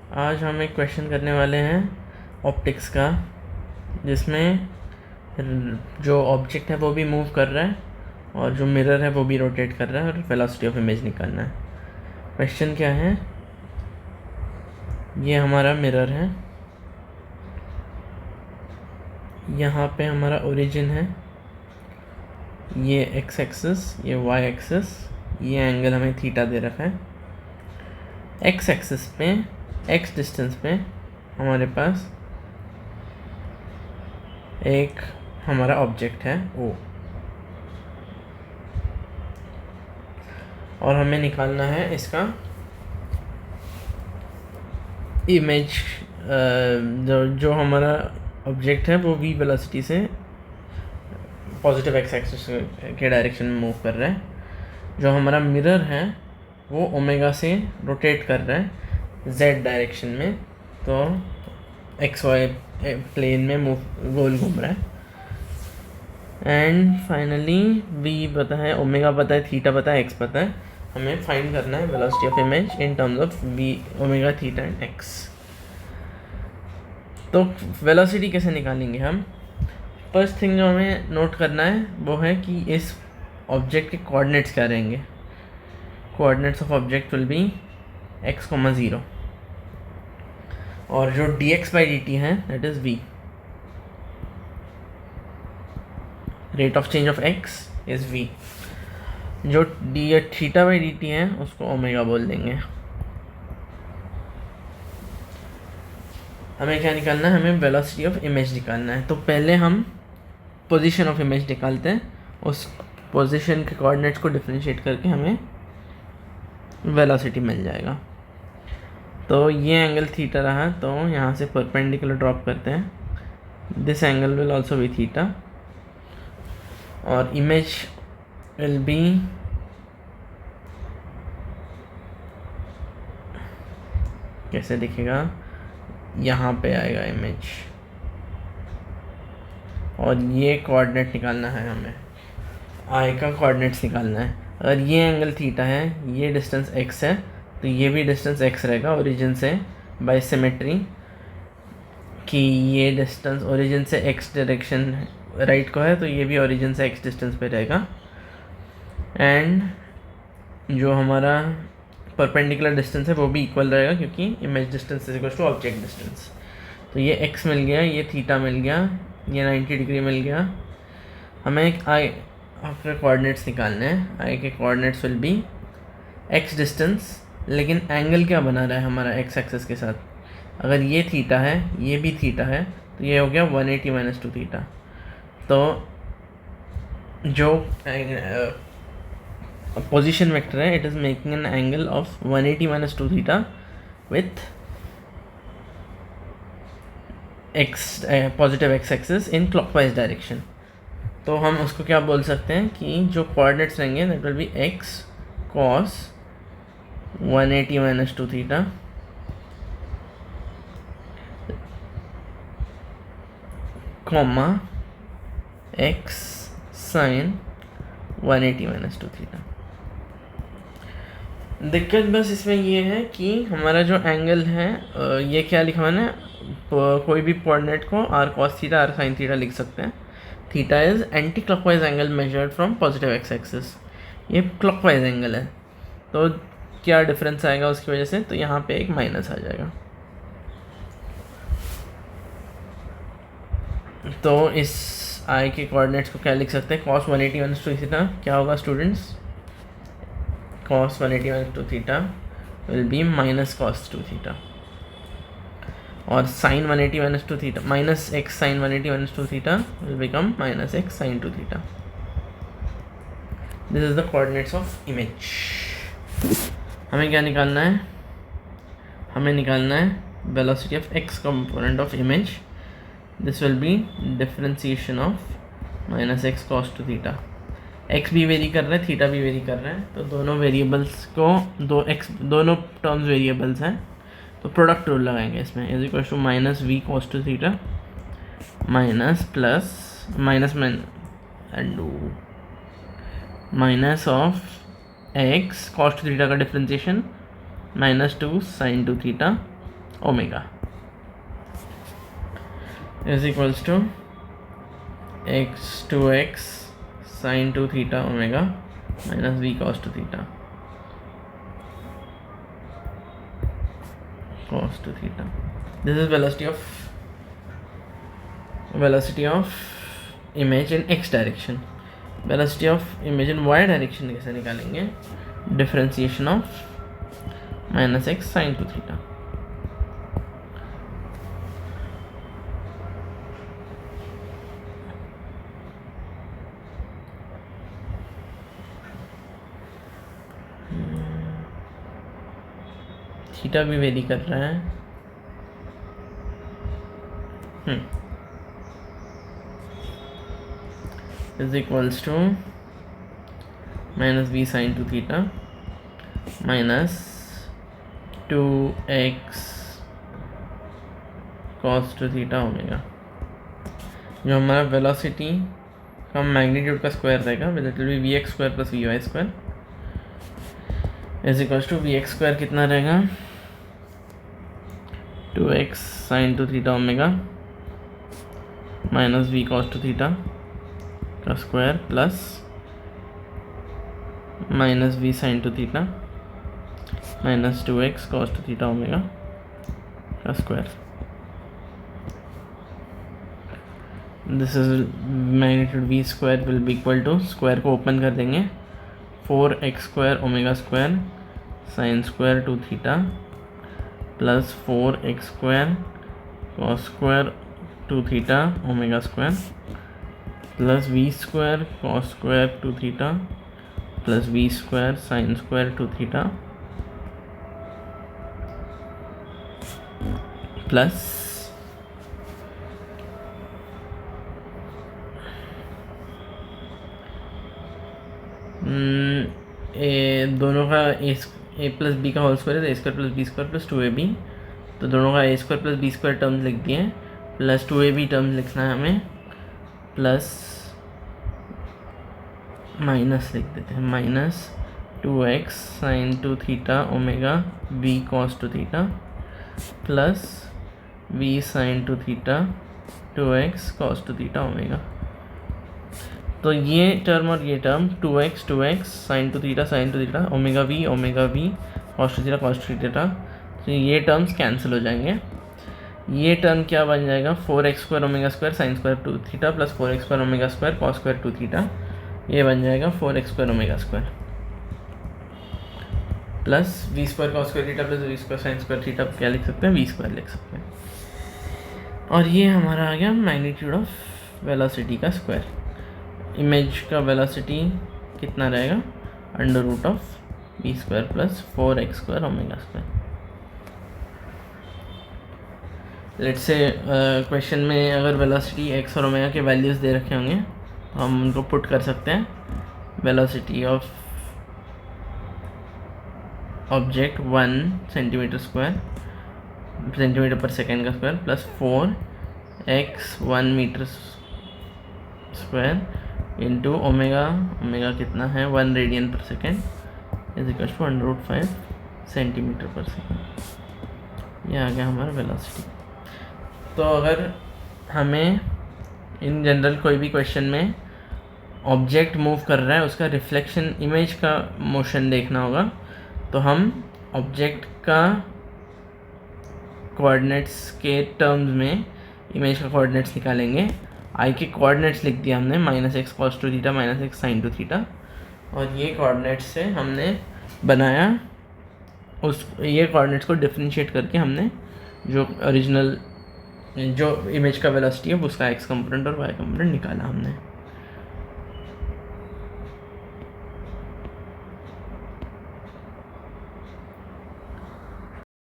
आज हम एक क्वेश्चन करने वाले हैं ऑप्टिक्स का, जिसमें जो ऑब्जेक्ट है वो भी मूव कर रहा है और जो मिरर है वो भी रोटेट कर रहा है और वेलोसिटी ऑफ इमेज निकालना है। क्वेश्चन क्या है, ये हमारा मिरर है, यहाँ पे हमारा ओरिजिन है, ये एक्स एक्सिस, ये वाई एक्सिस, ये एंगल हमें थीटा दे रखा है। एक्स एक्सिस पे एक्स डिस्टेंस पे हमारे पास एक हमारा ऑब्जेक्ट है ओ, और हमें निकालना है इसका इमेज। जो हमारा ऑब्जेक्ट है वो v वेलोसिटी से पॉजिटिव एक्स एक्सिस के डायरेक्शन में मूव कर रहा है। जो हमारा मिरर है वो ओमेगा से रोटेट कर रहा है z डायरेक्शन में, तो एक्स वाई प्लेन में गोल घूम रहा है। एंड फाइनली v पता है, ओमेगा पता है, थीटा पता है, x पता है। हमें फाइंड करना है velocity of image in terms of v, omega, theta and x। तो वेलोसिटी कैसे निकालेंगे हम? फर्स्ट थिंग जो हमें नोट करना है वो है कि इस ऑब्जेक्ट के कोऑर्डिनेट्स क्या रहेंगे। Coordinates of object will be x, 0, और जो dx/dt है that is v। Rate of change of x is v। जो θ/dt है उसको ओमेगा बोल देंगे। हमें क्या निकालना है? हमें वेलोसिटी ऑफ इमेज निकालना है। तो पहले हम पोजीशन ऑफ इमेज निकालते हैं, उस पोजीशन के कोऑर्डिनेट्स को डिफरेंशिएट करके हमें वेलोसिटी मिल जाएगा। तो ये एंगल थीटा रहा, तो यहाँ से परपेंडिकुलर ड्रॉप करते हैं। This angle will also be theta और इमेज विल बी कैसे दिखेगा, यहाँ पे आएगा इमेज, और ये कोऑर्डिनेट निकालना है हमें, आई का कोऑर्डिनेट्स निकालना है। अगर ये एंगल थीटा है, ये डिस्टेंस x है, तो ये भी डिस्टेंस x रहेगा ओरिजिन से बाय सिमेट्री, कि ये डिस्टेंस ओरिजिन से x डायरेक्शन राइट को है, तो ये भी ओरिजिन से x डिस्टेंस पे रहेगा। एंड जो हमारा परपेंडिकुलर डिस्टेंस है वो भी इक्वल रहेगा, क्योंकि image distance is equal to object distance. तो ये x मिल गया, ये थीटा मिल गया, ये 90 डिग्री मिल गया। हमें एक आई आपके कोऑर्डिनेट्स निकालने हैं। आई के coordinates will be x distance, लेकिन एंगल क्या बना रहा है हमारा x एक्सिस के साथ? अगर ये थीटा है, ये भी थीटा है, तो ये हो गया 180 - 2 थीटा। तो जो पोजीशन वेक्टर है, it is making an angle of 180 - 2 theta with x positive x axis in clockwise direction. तो हम उसको क्या बोल सकते हैं कि जो कोऑर्डिनेट्स रहेंगे that will be x cos 180 - 2 theta comma x sin 180 - 2 theta. दिक्कत बस इसमें ये है कि हमारा जो एंगल है, ये क्या लिखा मैंने, कोई भी कोऑर्डिनेट को r cos theta, r sin theta लिख सकते हैं। Theta is anti clockwise angle measured from positive x axis. ये क्लॉकवाइज एंगल है, तो क्या डिफरेंस आएगा उसकी वजह से? तो यहाँ पे एक माइनस आ जाएगा। तो इस आई के कोऑर्डिनेट्स को क्या लिख सकते हैं? cos 180 - 2 थीटा क्या होगा students? cos 180 - 2 theta will be minus cos 2 theta, और sin 180 - 2 theta minus x sin 180 - 2 theta will become minus x sin 2 theta. This is the coordinates of image. हमें क्या निकालना है? हमें निकालना है velocity of x component of image. This will be differentiation of minus x cos 2 theta. x भी vary कर रहा है, थीटा भी वेरी कर रहा है, तो दोनों वेरिएबल्स को दोनों टर्म्स वेरिएबल्स हैं, तो प्रोडक्ट रूल लगाएंगे इसमें। Is equal to minus v cos 2 theta minus plus minus minus of x cos 2 theta का differentiation -2 sin 2 theta omega is equals to x sin 2 theta omega minus v cos 2 theta cos 2 theta. This is velocity of image in x direction. Velocity of image in y direction कैसे निकालेंगे? Differentiation of minus x sin 2 theta. Theta भी vary कर रहा है. Is equals to minus v sin 2 theta minus 2x cos 2 theta omega. जो हमारा velocity का magnitude का स्क्वायर रहेगा which will be vx square प्लस vy square is equals to vx square कितना रहेगा 2x sin 2 theta omega minus v cos 2 theta का square plus minus v sin 2 theta minus 2x cos 2 theta omega का square. This is magnitude v square will be equal to square को open कर देंगे 4x square omega square sine square 2 theta plus 4x square cos square 2 theta omega square plus v square cos square 2 theta plus v square sine square 2 theta plus दोनों का A plus B का whole square है A square plus B square plus 2ab. तो दोनों का ए square plus B square terms लिख दिए plus 2ab terms लिखना है हमें प्लस माइनस लिख देते हैं minus 2x sine 2 theta omega v cos 2 theta plus v sine 2 theta 2x cos 2 theta omega. तो ये टर्म और ये term 2x sine 2 theta omega v cos 2 theta cos 2 theta. तो ये टर्म्स कैंसिल हो जाएंगे. ये टर्म क्या बन जाएगा 4x square omega square sine square 2 theta plus 4x square omega square cos square 2 theta. ये बन जाएगा 4x square omega square plus v square cos square theta plus v square sine square theta. क्या लिख सकते हैं v square लिख सकते हैं. और ये हमारा आ गया मैग्नीट्यूड ऑफ वेलोसिटी का स्क्वायर. इमेज का वेलोसिटी कितना रहेगा under root of v square plus 4x square omega square. Let's say question में अगर वेलोसिटी x और ओमेगा के वैल्यूज़ दे रखे होंगे तो हम उनको पुट कर सकते हैं. Velocity of object 1 centimetre square centimetre पर सेकेंड का square plus 4x 1 metre square into omega कितना है 1 रेडियन पर second is equal to under root 5 centimetre पर सेकेंड. ये आ गया हमारा वेलोसिटी. तो अगर हमें इन जनरल कोई भी क्वेश्चन में ऑब्जेक्ट मूव कर रहा है उसका रिफ्लेक्शन इमेज का मोशन देखना होगा तो हम ऑब्जेक्ट का कोऑर्डिनेट्स के टर्म्स में इमेज का कोऑर्डिनेट्स निकालेंगे. आई के कोऑर्डिनेट्स लिख दिया हमने minus x cos 2 theta minus x साइन 2 थीटा. और ये कोऑर्डिनेट्स से हमने बनाया ये कोऑर्डिनेट्स को डिफरेंशिएट करके हमने जो ओरिजिनल जो इमेज का वेलोसिटी है उसका एक्स कंपोनेंट और वाई कंपोनेंट निकाला हमने.